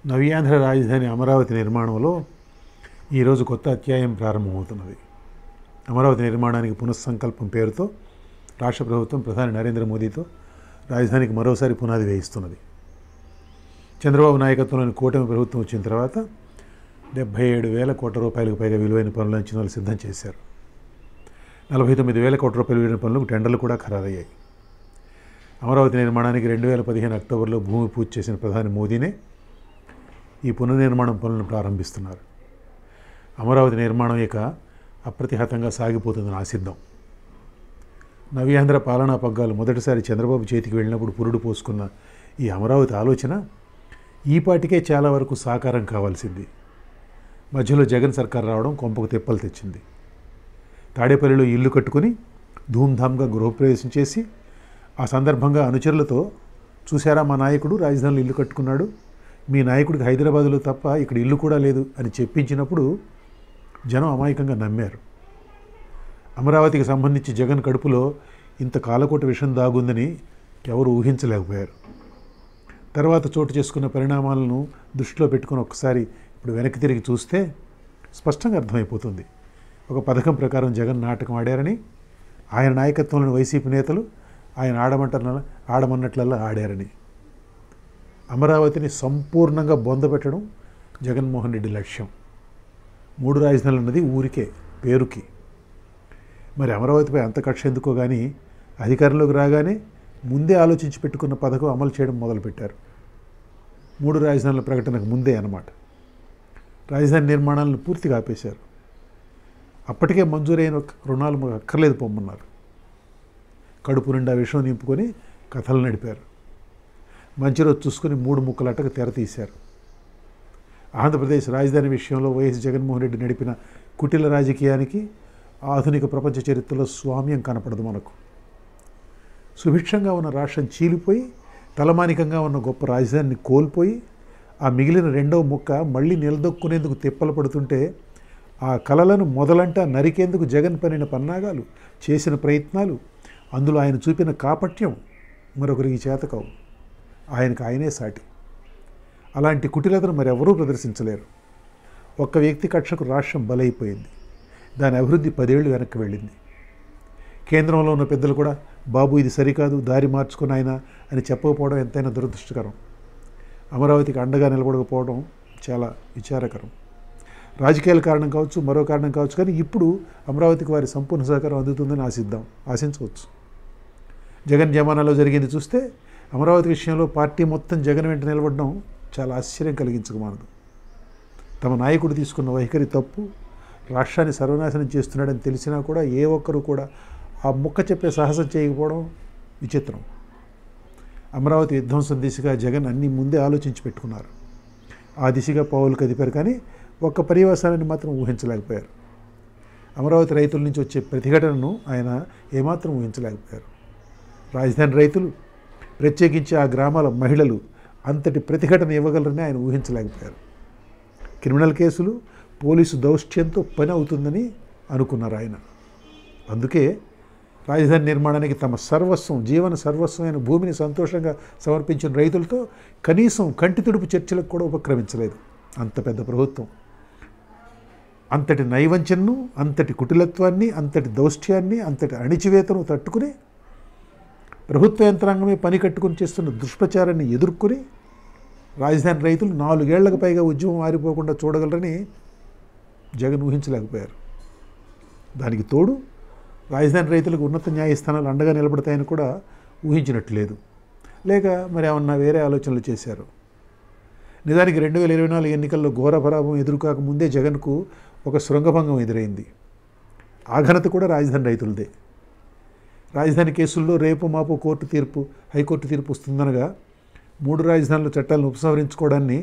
నవ్యాంధ్ర రాజధాని అమరావతి నిర్మాణంలో ఈరోజు కొత్త అధ్యాయం ప్రారంభమవుతున్నది. అమరావతి నిర్మాణానికి పునఃసంకల్పం పేరుతో రాష్ట్ర ప్రభుత్వం ప్రధాని నరేంద్ర మోదీతో రాజధానికి మరోసారి పునాది వేయిస్తున్నది. చంద్రబాబు నాయకత్వంలోని కూటమి ప్రభుత్వం వచ్చిన తర్వాత 77,000 కోట్ల రూపాయలకు పైగా విలువైన పనుల అంచనాలు సిద్ధం చేశారు. 49,000 కోట్ల రూపాయల విలువైన పనులకు టెండర్లు కూడా ఖరారయ్యాయి. అమరావతి నిర్మాణానికి 2015 అక్టోబర్లో భూమి పూజ చేసిన ప్రధాని మోదీనే ఈ పునర్నిర్మాణం పనులను ప్రారంభిస్తున్నారు. అమరావతి నిర్మాణం ఇక అప్రతిహతంగా సాగిపోతుందని ఆశిద్దాం. నవ్యాంధ్ర పాలనా పగ్గాలు మొదటిసారి చంద్రబాబు చేతికి వెళ్ళినప్పుడు పురుడు పోసుకున్న ఈ అమరావతి ఆలోచన ఈపాటికే చాలా వరకు సాకారం కావాల్సింది. మధ్యలో జగన్ సర్కార్ రావడం కొంపకు తిప్పలు తెచ్చింది. తాడేపల్లిలో ఇల్లు కట్టుకుని ధూమ్ధామ్గా గృహప్రవేశం చేసి ఆ సందర్భంగా అనుచరులతో, చూశారా మా నాయకుడు రాజధానిలో ఇల్లు కట్టుకున్నాడు, మీ నాయకుడికి హైదరాబాదులో తప్ప ఇక్కడ ఇల్లు కూడా లేదు అని చెప్పించినప్పుడు జనం అమాయకంగా నమ్మారు. అమరావతికి సంబంధించి జగన్ కడుపులో ఇంత కాలకోట విషం దాగుందని ఎవరు ఊహించలేకపోయారు. తర్వాత చోటు చేసుకున్న పరిణామాలను దృష్టిలో పెట్టుకుని ఒకసారి ఇప్పుడు వెనక్కి తిరిగి చూస్తే స్పష్టంగా అర్థమైపోతుంది. ఒక పథకం ప్రకారం జగన్ నాటకం ఆడారని, ఆయన నాయకత్వంలోని వైసీపీ నేతలు ఆయన ఆడమన్నట్లల్లా ఆడారని. అమరావతిని సంపూర్ణంగా బొందపెట్టడం జగన్మోహన్ రెడ్డి లక్ష్యం. 3 రాజధానులు అన్నది ఊరికే పేరుకి. మరి అమరావతిపై అంత కక్ష ఎందుకో కానీ అధికారంలోకి రాగానే ముందే ఆలోచించి పెట్టుకున్న పథకం అమలు చేయడం మొదలుపెట్టారు. 3 రాజధానుల ప్రకటనకు ముందే అన్నమాట. రాజధాని నిర్మాణాలను పూర్తిగా ఆపేశారు. అప్పటికే మంజూరైన రుణాలు మాకు అక్కర్లేదు పొమ్మన్నారు. కడుపు నిండా విషయం నింపుకొని కథలు నడిపారు. మంచి రోజు చూసుకుని 3 ముక్కలట్టకు తెర తీశారు. ఆంధ్రప్రదేశ్ రాజధాని విషయంలో వైఎస్ జగన్మోహన్ రెడ్డి నడిపిన కుటిల రాజకీయానికి ఆధునిక ప్రపంచ చరిత్రలో స్వామ్యం కనపడదు మనకు. సుభిక్షంగా ఉన్న రాష్ట్రం చీలిపోయి తలమానికంగా ఉన్న గొప్ప రాజధానిని కోల్పోయి ఆ మిగిలిన 2వ ముక్క మళ్ళీ నిలదొక్కునేందుకు తిప్పలు పడుతుంటే ఆ కలలను మొదలంటా నరికేందుకు జగన్ పనిన పన్నాగాలు, చేసిన ప్రయత్నాలు, అందులో ఆయన చూపిన కాపట్యం మరొకరికి చేతకావు. ఆయనకు ఆయనే సాటి. అలాంటి కుటిలతను మరెవరూ ప్రదర్శించలేరు. ఒక్క వ్యక్తి కక్షకు రాష్ట్రం బలైపోయింది. దాని అభివృద్ధి 10 ఏళ్ళు వెనక్కి వెళ్ళింది. కేంద్రంలో ఉన్న పెద్దలు కూడా బాబు ఇది సరికాదు, దారి మార్చుకుని ఆయన అని చెప్పకపోవడం ఎంతైనా దురదృష్టకరం. అమరావతికి అండగా నిలబడకపోవడం చాలా విచారకరం. రాజకీయాల కారణం కావచ్చు, మరో కారణం కావచ్చు, కానీ ఇప్పుడు అమరావతికి వారి సంపూర్ణ సహకారం అందుతుందని ఆశించవచ్చు. జగన్ జమానాలో జరిగింది చూస్తే అమరావతి విషయంలో పార్టీ మొత్తం జగన్ వెంట నిలబడడం చాలా ఆశ్చర్యం కలిగించకమానదు. తమ నాయకుడు తీసుకున్న వైఖరి తప్పు, రాష్ట్రాన్ని సర్వనాశనం చేస్తున్నాడని తెలిసినా కూడా ఏ ఒక్కరూ కూడా ఆ ముక్క చెప్పే సాహసం చేయకపోవడం విచిత్రం. అమరావతి విధ్వంసం దిశగా జగన్ అన్నీ ముందే ఆలోచించి పెట్టుకున్నారు. ఆ దిశగా పావులు కదిపారు, కానీ ఒక్క పర్యవసానాన్ని మాత్రం ఊహించలేకపోయారు. అమరావతి రైతుల నుంచి వచ్చే ప్రతిఘటనను ఆయన ఏమాత్రం ఊహించలేకపోయారు. రాజధాని రైతులు, ప్రత్యేకించి ఆ గ్రామాల మహిళలు అంతటి ప్రతిఘటన ఇవ్వగలరని ఆయన ఊహించలేకపోయారు. క్రిమినల్ కేసులు, పోలీసు దౌష్ట్యంతో పని అవుతుందని అనుకున్నారు ఆయన. అందుకే రాజధాని నిర్మాణానికి తమ సర్వస్వం, జీవన సర్వస్వమైన భూమిని సంతోషంగా సమర్పించిన రైతులతో కనీసం కంటి తుడుపు చర్చలకు కూడా ఉపక్రమించలేదు. అంత పెద్ద ప్రభుత్వం అంతటి నైవంచనను, అంతటి కుటిలత్వాన్ని, అంతటి దౌష్ట్యాన్ని, అంతటి అణిచివేతను తట్టుకుని ప్రభుత్వ యంత్రాంగమే పని కట్టుకుని చేస్తున్న దుష్ప్రచారాన్ని ఎదుర్కొని రాజధాని రైతులు 4 ఏళ్లకు పైగా ఉద్యమం ఆరిపోకుండా చూడగలరని జగన్ ఊహించలేకపోయారు. దానికి తోడు రాజధాని రైతులకు ఉన్నత న్యాయస్థానాలు అండగా నిలబడతాయని కూడా ఊహించినట్టు లేదు. లేక మరి ఏమన్నా వేరే ఆలోచనలు చేశారు. నిజానికి 2024 ఎన్నికల్లో ఘోర పరాభవం ఎదురుకాకముందే జగన్కు ఒక శృంగభంగం ఎదురైంది. ఆ ఘనత కూడా రాజధాని రైతులదే. రాజధాని కేసుల్లో రేపు మాపు హైకోర్టు తీర్పు వస్తుందనగా 3 రాజధానుల చట్టాలను ఉపసంహరించుకోవడాన్ని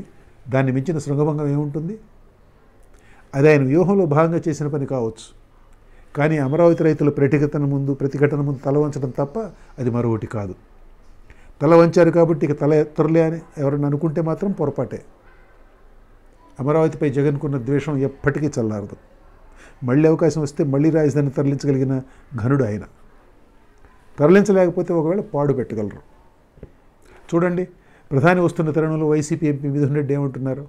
దాన్ని మించిన శృంగభంగం ఏముంటుంది? అది ఆయన వ్యూహంలో భాగంగా చేసిన పని కావచ్చు, కానీ అమరావతి రైతుల ప్రతిఘటన ముందు తల వంచడం తప్ప అది మరొకటి కాదు. తల వంచారు కాబట్టి ఇక తల ఎత్తరులే అని ఎవరన్నా అనుకుంటే మాత్రం పొరపాటే. అమరావతిపై జగన్కున్న ద్వేషం ఎప్పటికీ చల్లారదు. మళ్ళీ అవకాశం వస్తే మళ్ళీ రాజధాని తరలించగలిగిన ఘనుడు ఆయన. తరలించలేకపోతే ఒకవేళ పాడు పెట్టగలరు. చూడండి, ప్రధాని వస్తున్న తరుణంలో వైసీపీ ఎంపీ మిథున్ రెడ్డి ఏమంటున్నారు?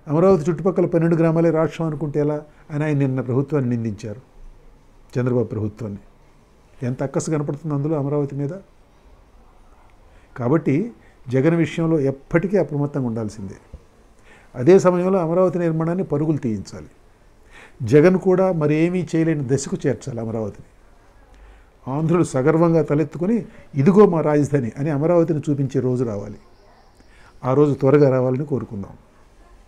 అమరావతి చుట్టుపక్కల 12 గ్రామాలే రాష్ట్రం అనుకుంటే ఎలా అని ఆయన నిన్న ప్రభుత్వాన్ని నిందించారు, చంద్రబాబు ప్రభుత్వాన్ని. ఎంత అక్కసు కనపడుతుంది అందులో అమరావతి మీద. కాబట్టి జగన్ విషయంలో ఎప్పటికీ అప్రమత్తంగా ఉండాల్సిందే. అదే సమయంలో అమరావతి నిర్మాణాన్ని పరుగులు తీయించాలి. జగన్ కూడా మరేమీ చేయలేని దశకు చేర్చాలి అమరావతిని. ఆంధ్రులు సగర్వంగా తలెత్తుకుని ఇదిగో మా రాజధాని అని అమరావతిని చూపించే రోజు రావాలి. ఆ రోజు త్వరగా రావాలని కోరుకుందాం.